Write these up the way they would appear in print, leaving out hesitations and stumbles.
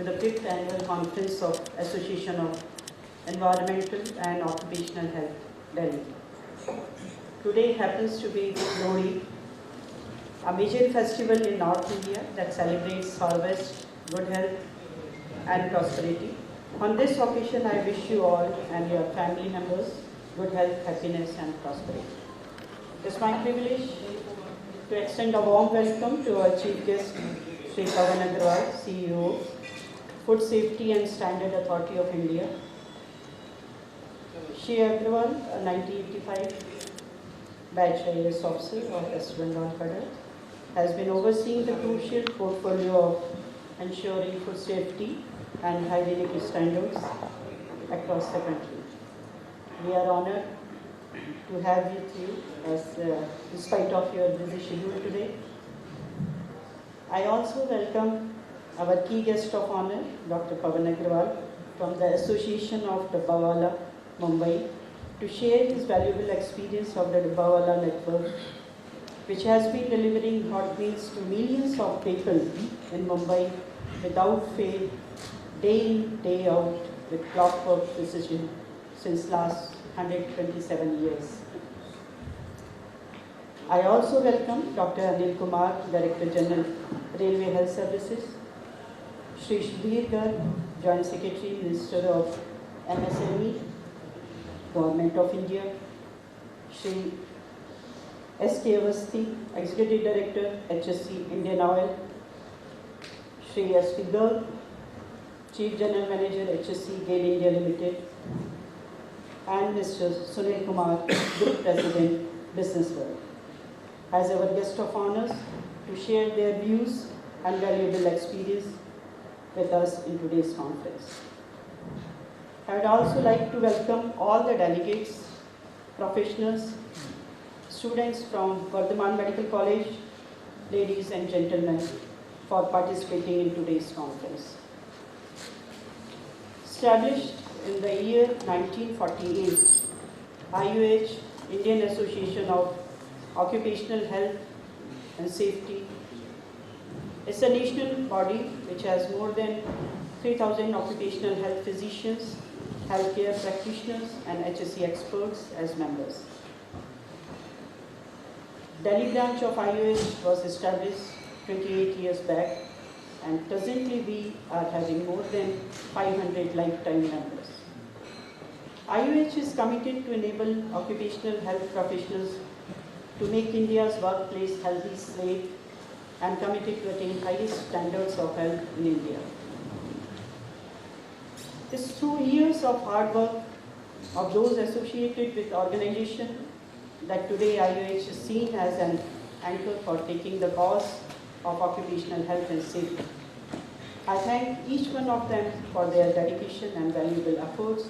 to the 5th Annual Conference of Association of Environmental and Occupational Health, Delhi. Today happens to be Lohri, a major festival in North India that celebrates harvest, good health and prosperity. On this occasion, I wish you all and your family members good health, happiness and prosperity. It's my privilege to extend a warm welcome to our Chief Guest, Shri Pavan Agrawal, CEO, Food Safety and Standard Authority of India. Shri Agrawal, a 1985 batch IAS officer of West Bengal Cadre, has been overseeing the crucial portfolio of ensuring food safety and hygienic standards across the country. We are honored to have you with you in spite of your busy schedule today. I also welcome our key guest of honor, Dr. Pavan Agrawal from the Association of Dabbawala, Mumbai, to share his valuable experience of the Dabbawala network, which has been delivering hot meals to millions of people in Mumbai without fail, day in, day out, with clockwork precision since last 127 years. I also welcome Dr. Anil Kumar, Director General, Railway Health Services, Shri Sudhir Garg, Joint Secretary, Minister of MSME, Government of India, Shri S.K. Avasthi, Executive Director, HSC Indian Oil, Shri S.P. Garg, Chief General Manager, HSC GAIL India Limited, and Mr. Sunil Kumar, Group President, Business World, as our guest of honors to share their views and valuable experience with us in today's conference. I would also like to welcome all the delegates, professionals, students from Vardhaman Medical College, ladies and gentlemen, for participating in today's conference. Established in the year 1948, IUH, Indian Association of Occupational Health and Safety, is a national body which has more than 3,000 occupational health physicians, healthcare practitioners and HSC experts as members. Delhi branch of IUH was established 28 years back, and presently we are having more than 500 lifetime members. IUH is committed to enable occupational health professionals to make India's workplace healthy, safe, and committed to attain highest standards of health in India. It's through years of hard work of those associated with the organization that today IUH is seen as an anchor for taking the cause of occupational health and safety. I thank each one of them for their dedication and valuable efforts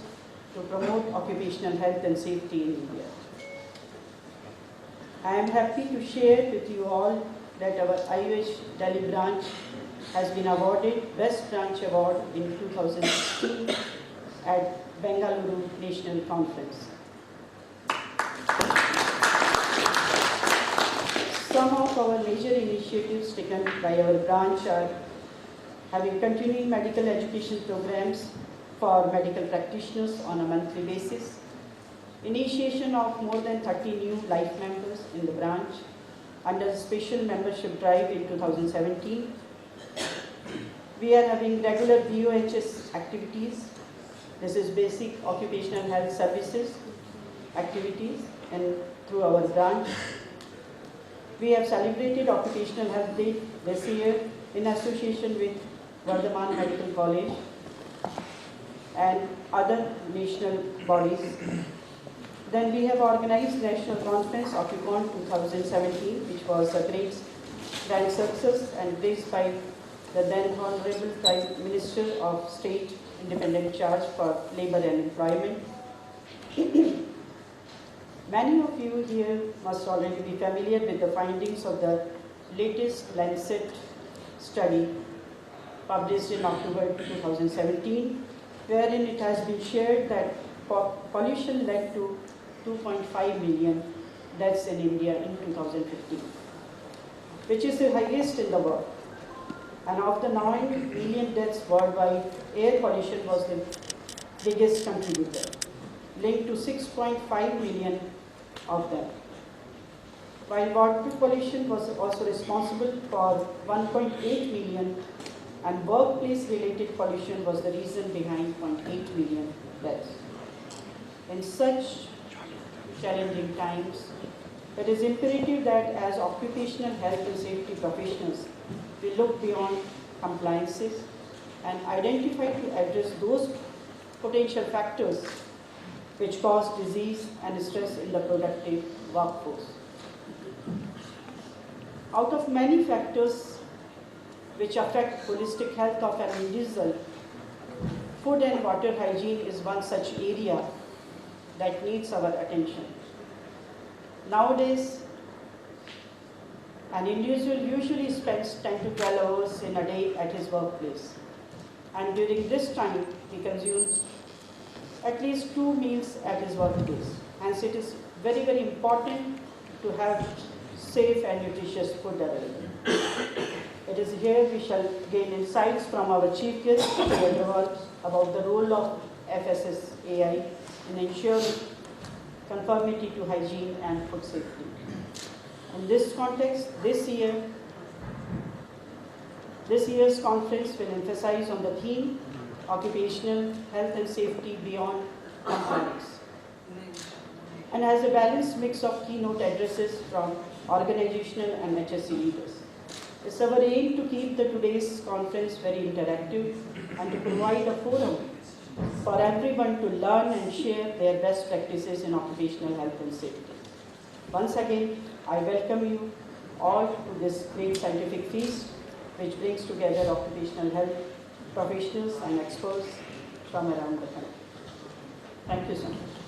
to promote occupational health and safety in India. I am happy to share with you all that our IUH Delhi branch has been awarded Best Branch Award in 2016 at Bengaluru National Conference. Some of our major initiatives taken by our branch are having continuing medical education programs for medical practitioners on a monthly basis, initiation of more than 30 new life members in the branch under a special membership drive in 2017. We are having regular BOHS activities. This is basic occupational health services activities and through our branch. We have celebrated Occupational Health Day this year in association with Vardhaman Medical College and other national bodies. Then we have organized National Conference Occupon 2017, which was a great grand success and graced by the then Honorable Prime Minister of State Independent Charge for Labour and Employment. Many of you here must already be familiar with the findings of the latest Lancet study published in October 2017, wherein it has been shared that pollution led to 2.5 million deaths in India in 2015, which is the highest in the world. And of the 9 million deaths worldwide, air pollution was the biggest contributor, linked to 6.5 million of them. While water pollution was also responsible for 1.8 million, and workplace-related pollution was the reason behind 0.8 million deaths. In such challenging times, it is imperative that as occupational health and safety professionals, we look beyond compliances and identify to address those potential factors which cause disease and stress in the productive workforce. Out of many factors which affect holistic health of an individual, food and water hygiene is one such area that needs our attention. Nowadays, an individual usually spends 10 to 12 hours in a day at his workplace. And during this time, he consumes at least 2 meals at his workplace. Hence, it is very, very important to have safe and nutritious food available. It is here we shall gain insights from our chief guest, Mr. Agrawal, about the role of FSSAI in ensuring conformity to hygiene and food safety. In this context, this year's conference will emphasize on the theme, occupational health and safety beyond compliance, and has a balanced mix of keynote addresses from organizational and HSC leaders. It's our aim to keep today's conference very interactive and to provide a forum for everyone to learn and share their best practices in occupational health and safety. Once again, I welcome you all to this great scientific feast which brings together occupational health professionals and experts from around the country. Thank you so much.